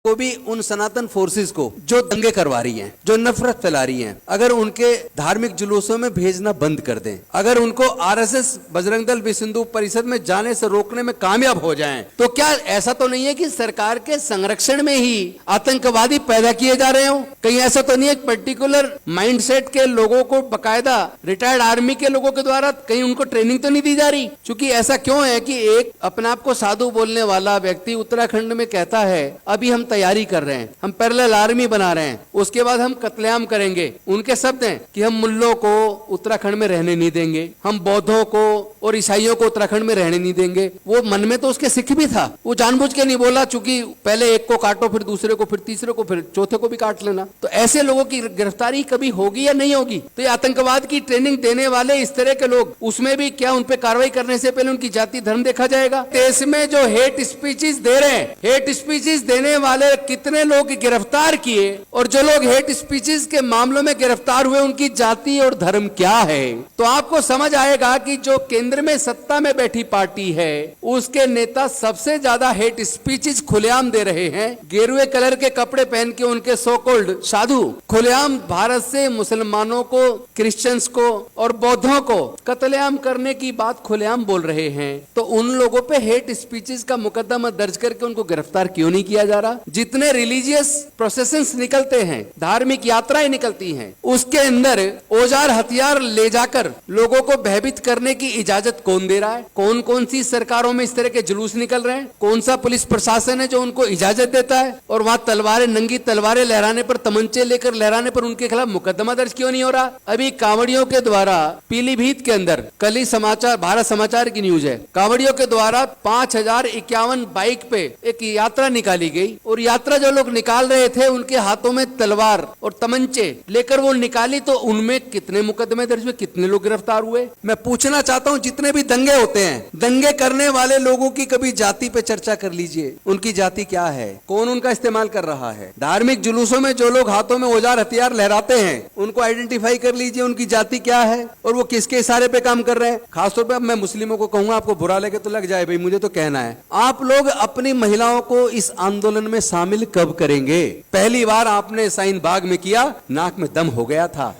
को भी उन सनातन फोर्सेस को जो दंगे करवा रही हैं, जो नफरत फैला रही हैं, अगर उनके धार्मिक जुलूसों में भेजना बंद कर दें, अगर उनको आरएसएस बजरंग दल विश्व हिंदू परिषद में जाने से रोकने में कामयाब हो जाएं, तो क्या ऐसा तो नहीं है कि सरकार के संरक्षण में ही आतंकवादी पैदा किए जा रहे हो? कहीं ऐसा तो नहीं है पर्टिकुलर माइंडसेट के लोगों को बकायदा रिटायर्ड आर्मी के लोगों के द्वारा कहीं उनको ट्रेनिंग तो नहीं दी जा रही? क्योंकि ऐसा क्यों है कि एक अपने आप को साधु बोलने वाला व्यक्ति उत्तराखंड में कहता है अभी हम तैयारी कर रहे हैं, हम पैरेलल आर्मी बना रहे हैं, उसके बाद हम कत्लेआम करेंगे। उनके शब्द हैं कि हम मुल्लों को उत्तराखंड में रहने नहीं देंगे, हम बौद्धों को और ईसाइयों को उत्तराखंड में रहने नहीं देंगे। वो मन में तो उसके सिख भी था, वो जानबूझ के नहीं बोला, चूंकि पहले एक को काटो फिर दूसरे को फिर तीसरे को फिर चौथे को भी काट लेना। तो ऐसे लोगों की गिरफ्तारी कभी होगी या नहीं होगी? तो ये आतंकवाद की ट्रेनिंग देने वाले इस तरह के लोग, उसमें भी क्या उन पे कार्रवाई करने से पहले उनकी जाति धर्म देखा जाएगा? देश में जो हेट स्पीचेस दे रहे हैं, हेट स्पीचेस देने वाले कितने लोग गिरफ्तार किए, और जो लोग हेट स्पीचेस के मामलों में गिरफ्तार हुए उनकी जाति और धर्म क्या है? तो आपको समझ आएगा कि जो केंद्र में सत्ता में बैठी पार्टी है उसके नेता सबसे ज्यादा हेट स्पीचेस खुलेआम दे रहे हैं। गेरुए कलर के कपड़े पहन के उनके सो कॉल्ड साधु खुलेआम भारत से मुसलमानों को, क्रिश्चियंस को और बौद्धों को कत्लेआम करने की बात खुलेआम बोल रहे हैं। तो उन लोगों पे हेट स्पीचेस का मुकदमा दर्ज करके उनको गिरफ्तार क्यों नहीं किया जा रहा? जितने रिलीजियस प्रोसेशंस निकलते हैं, धार्मिक यात्राएं निकलती हैं, उसके अंदर औजार हथियार ले जाकर लोगों को भयभीत करने की इजाजत कौन दे रहा है? कौन कौन सी सरकारों में इस तरह के जुलूस निकल रहे हैं? कौन सा पुलिस प्रशासन है जो उनको इजाजत देता है? और वहां तलवारें, नंगी तलवारें लहराने पर, तमंचे लेकर लहराने पर उनके खिलाफ मुकदमा दर्ज क्यों नहीं हो रहा? अभी कांवड़ियों के द्वारा पीलीभीत के अंदर, कल ही समाचार, भारत समाचार की न्यूज है, कांवड़ियों के द्वारा 5051 बाइक पे एक यात्रा निकाली गई, और यात्रा जो लोग निकाल रहे थे उनके हाथों में तलवार और तमंचे लेकर वो निकाली, तो उनमें कितने मुकदमे दर्ज हुए, कितने लोग गिरफ्तार हुए? मैं पूछना चाहता हूं, जितने भी दंगे होते हैं, दंगे करने वाले लोगों की कभी जाति पे चर्चा कर लीजिए, उनकी जाति क्या है, कौन उनका इस्तेमाल कर रहा है? धार्मिक जुलूसों में जो लोग हाथों में औजार हथियार लहराते हैं उनको आइडेंटिफाई कर लीजिए, उनकी जाति क्या है और वो किसके इशारे पे काम कर रहे हैं। खासतौर पर मैं मुस्लिमों को कहूंगा, आपको बुरा लगे तो लग जाए भाई, मुझे तो कहना है, आप लोग अपनी महिलाओं को इस आंदोलन में शामिल कब करेंगे? पहली बार आपने शाहीन बाग में किया, नाक में दम हो गया था।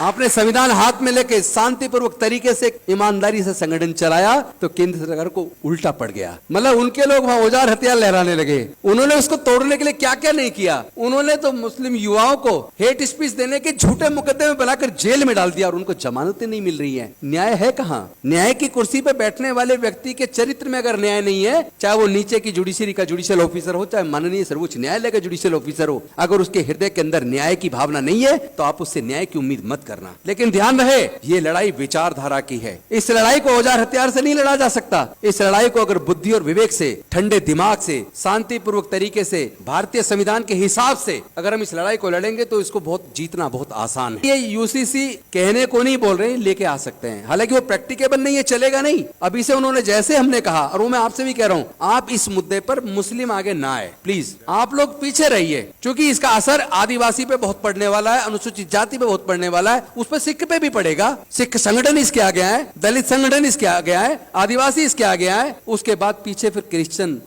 आपने संविधान हाथ में लेके शांतिपूर्वक तरीके से ईमानदारी से संगठन चलाया, तो केंद्र सरकार को उल्टा पड़ गया। मतलब उनके लोग वहां औजार हथियार लहराने लगे। उन्होंने उसको तोड़ने के लिए क्या क्या नहीं किया। उन्होंने तो मुस्लिम युवाओं को हेट स्पीच देने के झूठे मुकदमे बनाकर जेल में डाल दिया, और उनको जमानतें नहीं मिल रही है। न्याय है कहां? न्याय की कुर्सी पे बैठने वाले व्यक्ति के चरित्र में अगर न्याय नहीं है, चाहे वो नीचे की जुडिशरी का जुडिशियल ऑफिसर हो, चाहे माननीय सर्वोच्च न्यायालय का जुडिशियल ऑफिसर हो, अगर उसके हृदय के अंदर न्याय की भावना नहीं है तो आप उससे न्याय की उम्मीद मत करना। लेकिन ध्यान रहे, ये लड़ाई विचारधारा की है। इस लड़ाई को औजार हथियार से नहीं लड़ा जा सकता। इस लड़ाई को अगर बुद्धि और विवेक से, ठंडे दिमाग से, शांतिपूर्वक तरीके से, भारतीय संविधान के हिसाब से अगर हम इस लड़ाई को लड़ेंगे तो इसको जीतना बहुत आसान है। ये यूसीसी कहने को नहीं बोल रहे, लेके आ सकते हैं, हालांकि वो प्रैक्टिकेबल नहीं है, चलेगा नहीं। अभी से उन्होंने जैसे हमने कहा, और वो मैं आपसे भी कह रहा हूं, आप इस मुद्दे पर मुस्लिम आगे ना आए प्लीज, आप लोग पीछे रहिए, क्योंकि इसका असर आदिवासी पे बहुत पड़ने वाला है, अनुसूचित जाति पे बहुत पड़ने वाला है, उस पर सिख पे भी पड़ेगा। सिख संगठन इसके आगे आए, दलित संगठन इसके आगे आए, आदिवासी इसके आगे आए, उसके बाद पीछे फिर क्रिश्चियन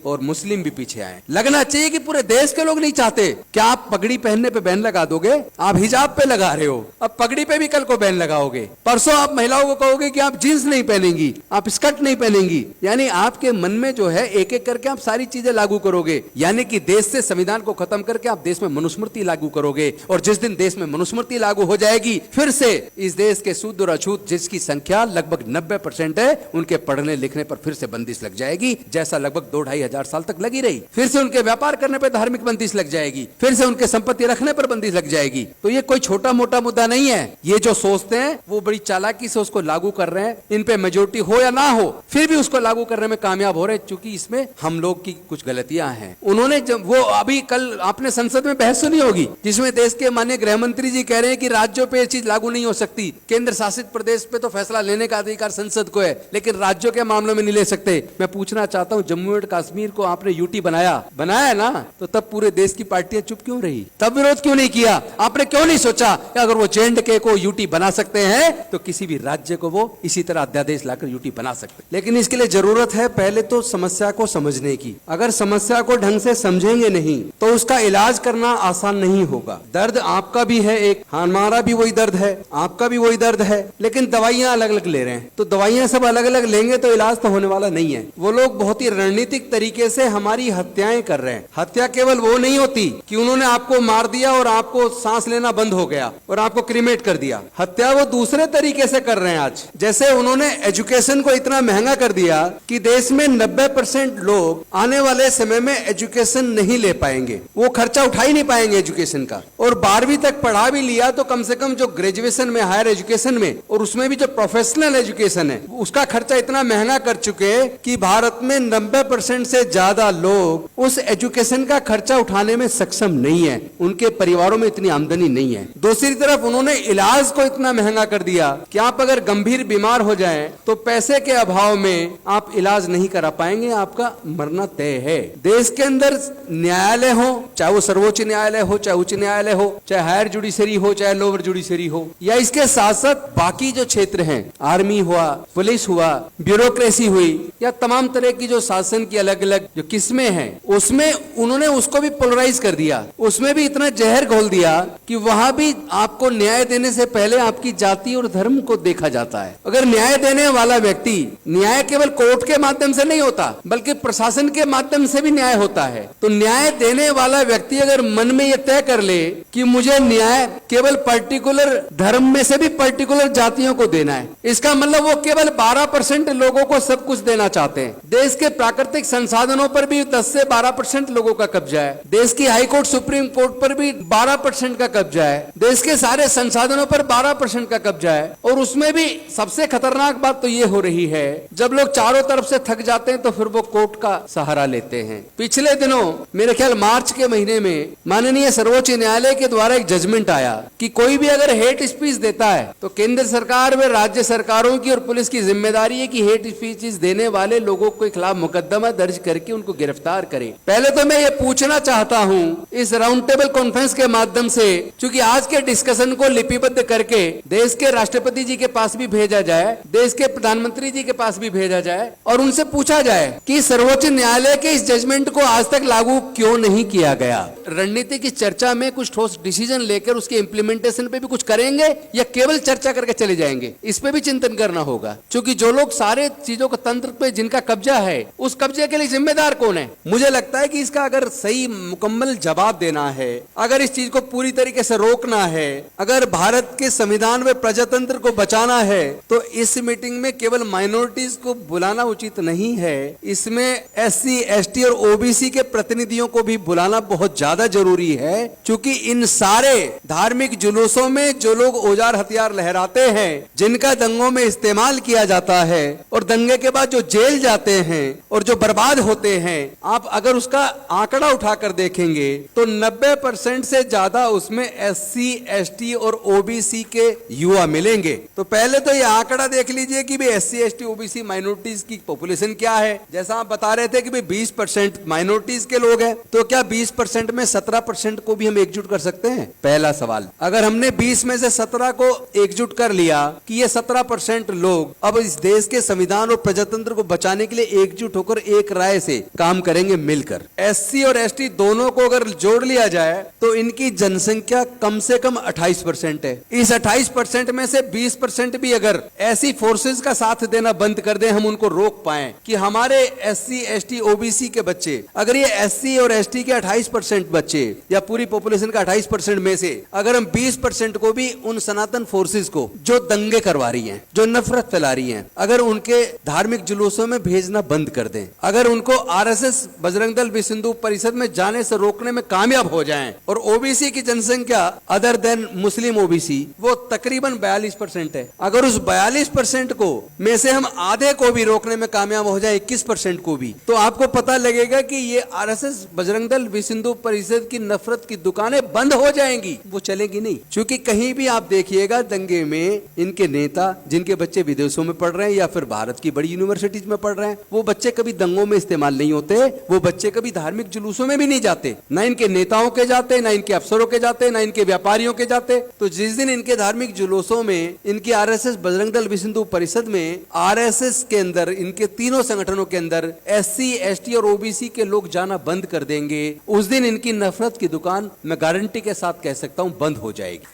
और मुस्लिम भी पीछे आए। लगना चाहिए कि पूरे देश के लोग नहीं चाहते। क्या आप पगड़ी पहनने पे बैन लगा दोगे? आप हिजाब पे लगा रहे हो, अब पगड़ी पे भी कल को बैन लगाओगे। परसों आप महिलाओं को कहोगे कि आप जींस नहीं पहनेंगी, आप स्कर्ट नहीं पहनेंगी। यानी आपके मन में जो है एक एक करके आप सारी चीजें लागू करोगे, यानी कि देश से संविधान को खत्म करके आप देश में मनुस्मृति लागू करोगे। और जिस दिन देश में मनुस्मृति लागू हो जाएगी, फिर से इस देश के शुद्ध और अछूत जिसकी संख्या लगभग 90% है, उनके पढ़ने लिखने पर फिर से बंदिश लग जाएगी, जैसा लगभग 2-2.5 हजार साल तक लगी रही। फिर से उनके व्यापार करने पर धार्मिक बंदिश लग जाएगी, फिर से उनके संपत्ति रखने पर बंदिश लग जाएगी। तो ये कोई छोटा मोटा मुद्दा नहीं है। ये जो सोचते हैं वो बड़ी चालाकी से उसको लागू कर रहे हैं। इन पे मेजोरिटी हो या ना हो, फिर भी उसको लागू करने में कामयाब हो रहे, क्योंकि इसमें हम लोग की कुछ गलतियां हैं। उन्होंने जब वो अभी कल आपने संसद में बहस सुनी होगी, जिसमें देश के माननीय गृह मंत्री जी कह रहे हैं कि राज्यों पे ये चीज लागू नहीं हो सकती। केंद्र शासित प्रदेश पे तो फैसला लेने का अधिकार संसद को है, लेकिन राज्यों के मामलों में नहीं ले सकते। मैं पूछना चाहता हूँ, जम्मू एंड कश्मीर को आपने यूटी बनाया है ना, तो तब पूरे देश की पार्टियां चुप क्यों रही? तब विरोध क्यों नहीं किया? आपने क्यों नहीं सोचा कि अगर वो जे.एंड.के को यूटी बना सकते हैं तो किसी भी राज्य को वो इसी तरह अध्यादेश लाकर यूटी बना सकते। लेकिन इसके लिए जरूरत है पहले तो समस्या को समझने की। अगर समस्या को ढंग से समझेंगे नहीं तो उसका इलाज करना आसान नहीं होगा। दर्द आपका भी है, एक हमारा भी वही दर्द है, आपका भी वही दर्द है, लेकिन दवाइयां अलग अलग ले रहे हैं। तो दवाइयां सब अलग अलग लेंगे तो इलाज तो होने वाला नहीं है। वो लोग बहुत ही रणनीतिक तरीके से हमारी हत्याएं कर रहे हैं। हत्या केवल वो नहीं होती कि उन्होंने आपको मार दिया और आपको सांस लेना बंद हो गया और आपको क्रीमेट कर दिया। हत्या वो दूसरे तरीके से कर रहे हैं आज। जैसे उन्होंने एजुकेशन को इतना महंगा कर दिया कि देश में 90% लोग आने वाले समय में एजुकेशन नहीं ले पाएंगे, वो खर्चा उठा ही नहीं पाएंगे एजुकेशन का। और 12वीं तक पढ़ा भी लिया तो कम से कम जो ग्रेजुएशन में, हायर एजुकेशन में, और उसमें भी जो प्रोफेशनल एजुकेशन है, उसका खर्चा इतना महंगा कर चुके कि भारत में 90% से ज्यादा लोग उस एजुकेशन का खर्चा उठाने में सक्षम नहीं है। उनके परिवारों में इतनी आमदनी नहीं है। दूसरी तरफ उन्होंने इलाज को इतना महंगा कर दिया कि आप अगर गंभीर बीमार हो जाएं तो पैसे के अभाव में आप इलाज नहीं करा पाएंगे, आपका मरना तय है। देश के अंदर न्यायालय हो, चाहे वो सर्वोच्च न्यायालय हो, चाहे उच्च न्यायालय हो, चाहे हायर जुडिशरी हो, चाहे लोअर जुडिशरी हो, या इसके साथ साथ बाकी जो क्षेत्र हैं, आर्मी हुआ, पुलिस हुआ, ब्यूरोक्रेसी हुई, या तमाम तरह की जो शासन की अलग अलग जो किस्में हैं, उसमें उन्होंने उसको भी पोलराइज कर दिया। उसमें भी इतना जहर घोल दिया कि वहां भी आपको न्याय देने से पहले आपकी जाति और धर्म को देखा जाता है। अगर न्याय देने वाला व्यक्ति, न्याय केवल कोर्ट के माध्यम से नहीं होता बल्कि प्रशासन के माध्यम से भी न्याय होता है, तो न्याय देने वाला व्यक्ति अगर मन में यह तय कर ले कि मुझे न्याय केवल पर्टिकुलर धर्म में से भी पर्टिकुलर जातियों को देना है, इसका मतलब वो केवल 12% लोगों को सब कुछ देना चाहते हैं। देश के प्राकृतिक संसाधनों पर भी 10 से 12% लोगों का कब्जा है। देश की हाई कोर्ट, सुप्रीम कोर्ट पर भी 12% का कब्जा है। देश के सारे संसाधनों पर 12% का कब्जा है। और उसमें भी सबसे खतरनाक बात तो ये हो रही है, जब लोग चारों तरफ से थक जाते हैं तो फिर वो कोर्ट का सहारा लेते हैं। पिछले दिनों, मेरे ख्याल मार्च के महीने में, माननीय सर्वोच्च न्यायालय के द्वारा एक जजमेंट आया कि कोई भी अगर हेट स्पीच देता है तो केंद्र सरकार व राज्य सरकारों की और पुलिस की जिम्मेदारी है कि हेट स्पीच देने वाले लोगों के खिलाफ मुकदमा दर्ज करके उनको गिरफ्तार करें। पहले तो मैं ये पूछना चाहता हूं इस राउंड टेबल कॉन्फ्रेंस के माध्यम से, क्योंकि आज के डिस्कशन को लिपिबद्ध करके देश के राष्ट्रपति जी के पास भी भेजा जाए, देश के प्रधानमंत्री जी के पास भी भेजा जाए और उनसे पूछा जाए कि सर्वोच्च न्यायालय के इस जजमेंट को आज तक लागू क्यों नहीं किया गया। रणनीति की चर्चा में कुछ ठोस डिसीजन लेकर उसके इंप्लीमेंटेशन पे भी कुछ करेंगे या केवल चर्चा करके चले जाएंगे, इस पे भी चिंतन करना होगा। क्योंकि जो लोग सारे चीजों का तंत्र पे जिनका कब्जा है, उस कब्जे के लिए जिम्मेदार कौन है? मुझे लगता है कि इसका अगर सही मुकम्मल जवाब देना है, अगर इस चीज को पूरी तरीके से रोकना है, अगर भारत के संविधान व प्रजातंत्र को बचाना है, तो इस मीटिंग में केवल माइनॉरिटीज को बुलाना उचित नहीं है। इसमें SC, ST और OBC के प्रतिनिधियों को भी बुलाना बहुत ज्यादा जरूरी है, क्योंकि इन सारे धार्मिक जुलूसों में जो लोग औजार हथियार लहराते हैं, जिनका दंगों में इस्तेमाल किया जाता है और दंगे के बाद जो जेल जाते हैं और जो बर्बाद होते हैं, आप अगर उसका आंकड़ा उठाकर देखेंगे तो 90% से ज्यादा उसमें SC, ST और OBC के युवा मिलेंगे। तो पहले तो ये आंकड़ा देख लीजिए कि भाई SC, ST, OBC माइनॉरिटीज की पॉपुलेशन क्या है। जैसा आप बता रहे थे कि भाई 20% माइनॉरिटीज के लोग हैं, तो क्या 20% में 17% को भी हम एकजुट कर सकते हैं? पहला सवाल। अगर हमने 20 में से 17 को एकजुट कर लिया कि ये 17% लोग अब इस देश के संविधान और प्रजातंत्र को बचाने के लिए एकजुट होकर एक राय से काम करेंगे मिलकर। SC और ST दोनों को अगर जोड़ लिया जाए तो इनकी जनसंख्या कम से कम 28% है। इस 28% में से 20% भी अगर ऐसी फोर्सेस का साथ देना बंद कर दें, हम उनको रोक पाए कि हमारे SC, ST, OBC के बच्चे, अगर ये SC और ST के 28% बच्चे या पूरी पॉपुलेशन का 28% में से अगर हम 20% को भी उन सनातन फोर्सेस को जो दंगे करवा रही हैं, जो नफरत फैला रही हैं, अगर उनके धार्मिक जुलूसों में भेजना बंद कर दें, अगर उनको RSS, बजरंग दल, विश्व हिंदू परिषद में जाने से रोकने में कामयाब हो जाएं, और OBC की जनसंख्या अदर देन मुस्लिम OBC वो तकरीबन 42% है, अगर उस 42% को में से हम आधे को भी रोकने में कामयाब हो जाए, 21% को भी, तो आपको पता लगेगा कि ये RSS, बजरंग दल, विश्व हिंदू परिषद की नफरत की दुकानें बंद हो जाएंगी, वो चलेगी नहीं। क्योंकि कहीं भी आप देखिएगा दंगे में इनके नेता जिनके बच्चे विदेशों में पढ़ रहे हैं या फिर भारत की बड़ी यूनिवर्सिटीज में पढ़ रहे हैं, वो बच्चे कभी दंगों में इस्तेमाल नहीं होते, वो बच्चे कभी धार्मिक जुलूसों में भी नहीं जाते, ना इनके नेताओं के जाते, ना इनके अफसरों के जाते, ना इनके व्यापारियों के जाते। तो जिस दिन इनके धार्मिक जुलूसों में, इनकी आरएसएस बजरंग दल विश्व हिंदू परिषद में, आरएसएस के अंदर, इनके तीनों संगठनों के अंदर एससी, एसटी और ओबीसी के लोग जाना बंद कर देंगे, उस दिन इनकी नफरत की दुकान मैं गारंटी के साथ कह सकता हूं बंद हो जाएगी।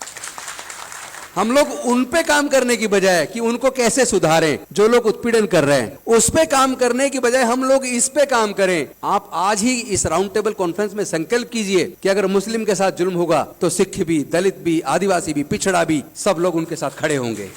हम लोग उन पे काम करने की बजाय कि उनको कैसे सुधारें, जो लोग उत्पीड़न कर रहे हैं उस पे काम करने की बजाय हम लोग इस पे काम करें। आप आज ही इस राउंड टेबल कॉन्फ्रेंस में संकल्प कीजिए कि अगर मुस्लिम के साथ जुल्म होगा तो सिख भी, दलित भी, आदिवासी भी, पिछड़ा भी, सब लोग उनके साथ खड़े होंगे।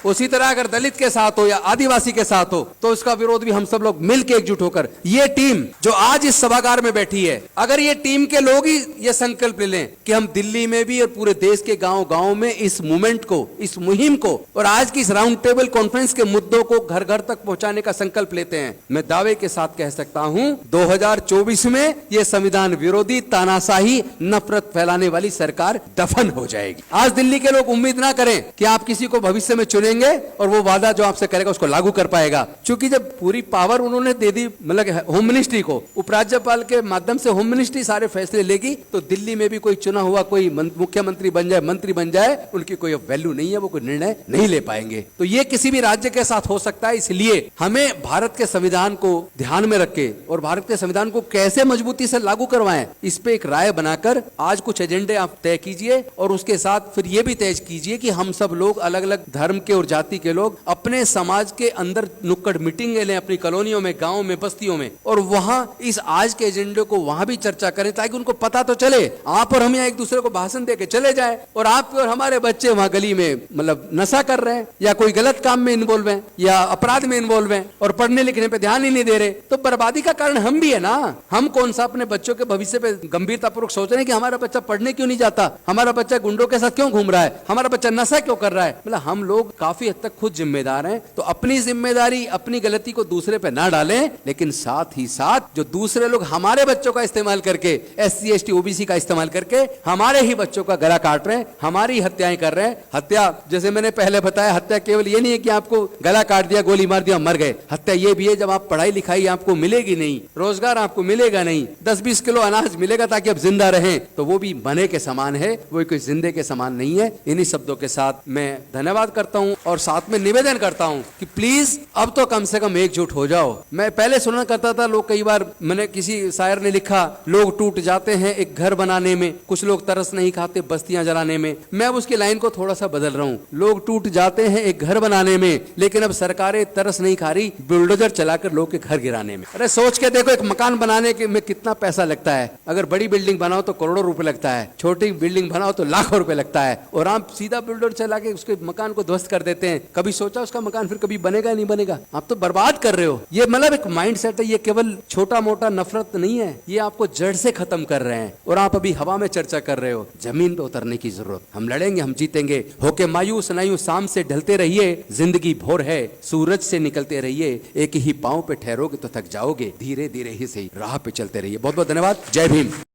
उसी तरह अगर दलित के साथ हो या आदिवासी के साथ हो तो उसका विरोध भी हम सब लोग मिलकर एकजुट होकर, ये टीम जो आज इस सभागार में बैठी है, अगर ये टीम के लोग ही ये संकल्प ले लें कि हम दिल्ली में भी और पूरे देश के गांव गांव में इस मूवमेंट को, इस मुहिम को और आज की इस राउंड टेबल कॉन्फ्रेंस के मुद्दों को घर घर तक पहुंचाने का संकल्प लेते हैं, मैं दावे के साथ कह सकता हूं 2024 में ये संविधान विरोधी, तानाशाही, नफरत फैलाने वाली सरकार दफन हो जाएगी। आज दिल्ली के लोग उम्मीद ना करें कि आप किसी को भविष्य में चुनेंगे और वो वादा जो आपसे करेगा उसको लागू कर पाएगा, क्योंकि जब पूरी पावर उन्होंने दे दी, मतलब होम मिनिस्ट्री को, उपराज्यपाल के माध्यम से होम मिनिस्ट्री सारे फैसले लेगी, तो दिल्ली में भी कोई चुना हुआ कोई मुख्यमंत्री बन जाए, मंत्री बन जाए, उनकी कोई वैल्यू नहीं है, वो कोई निर्णय नहीं ले पाएंगे। तो ये किसी भी राज्य के साथ हो सकता है, इसलिए हमें भारत के संविधान को ध्यान में रख के और भारत के संविधान को कैसे मजबूती से लागू करवाएं, इस पे एक राय बनाकर आज कुछ एजेंडे आप तय कीजिए और उसके साथ फिर ये भी तय कीजिए कि हम सब लोग अलग अलग धर्म के और जाति के लोग अपने समाज के अंदर नुक्कड़ मीटिंग ले लें, अपनी कॉलोनियों में, गांव में, बस्तियों में, और वहां इस आज के एजेंडे को वहां भी चर्चा करें, ताकि उनको पता तो चले। आप और हम यहाँ एक दूसरे को भाषण देके चले जाए और आप और हमारे बच्चे वहां गली में मतलब नशा कर रहे हैं या कोई गलत काम में इन्वॉल्व है या अपराध में इन्वॉल्व है और पढ़ने लिखने पे ध्यान ही नहीं दे रहे, तो बर्बादी का कारण हम भी है ना। हम कौन सा अपने बच्चों के भविष्य पे गंभीरतापूर्वक सोच रहे हैं कि हमारा बच्चा पढ़ने क्यों नहीं जाता, हमारा बच्चा गुंडों के साथ क्यों घूम रहा है, हमारा बच्चा नशा क्यों कर रहा है। मतलब हम लोग काफी हद तक खुद जिम्मेदार हैं, तो अपनी जिम्मेदारी, अपनी गलती को दूसरे पे ना डालें, लेकिन साथ ही साथ जो दूसरे लोग हमारे बच्चों का इस्तेमाल करके, एससी, एसटी, ओबीसी का इस्तेमाल करके हमारे ही बच्चों का गला काट रहे हैं, हमारी हत्याएं कर रहे हैं। हत्या, जैसे मैंने पहले बताया, हत्या केवल ये नहीं है कि आपको गला काट दिया, गोली मार दिया, मर गए। हत्या ये भी है जब आप पढ़ाई लिखाई आपको मिलेगी नहीं, रोजगार आपको मिलेगा नहीं, 10-20 किलो अनाज मिलेगा ताकि आप जिंदा रहें, तो वो भी मरे के समान है, वो कोई जिंदे के समान नहीं है। इन्हीं शब्दों के साथ मैं धन्यवाद करता हूं और साथ में निवेदन करता हूं कि प्लीज अब तो कम से कम एकजुट हो जाओ। मैं पहले सुना करता था, लोग कई बार, मैंने किसी शायर ने लिखा, लोग टूट जाते हैं एक घर बनाने में, कुछ लोग तरस नहीं खाते बस्तियां जलाने में। मैं अब उसकी लाइन को थोड़ा सा बदल रहा हूं, लोग टूट जाते हैं एक घर बनाने में, लेकिन अब सरकारें तरस नहीं खा रही बुलडोजर चलाकर लोग के घर गिराने में। अरे सोच के देखो, एक मकान बनाने के में कितना पैसा लगता है। अगर बड़ी बिल्डिंग बनाओ तो करोड़ों रुपए लगता है, छोटी बिल्डिंग बनाओ तो लाखों रुपए लगता है, और आप सीधा बुलडोजर चला के उसके मकान को ध्वस्त कर देते हैं। कभी सोचा उसका मकान फिर कभी बनेगा नहीं बनेगा? आप तो बर्बाद कर रहे हो। ये मतलब एक माइंड सेट है, ये केवल छोटा मोटा नफरत नहीं है, ये आपको जड़ से खत्म कर रहे हैं। और आप अभी हवा में चर्चा कर रहे हो, जमीन पे उतरने की जरूरत। हम लड़ेंगे, हम जीतेंगे। होके मायूस नहीं, शाम से ढलते रहिए, जिंदगी भोर है, सूरज से निकलते रहिए, एक ही पांव पे ठहरोगे तो थक जाओगे, धीरे धीरे ही सही राह पे चलते रहिए। बहुत बहुत धन्यवाद। जय भीम।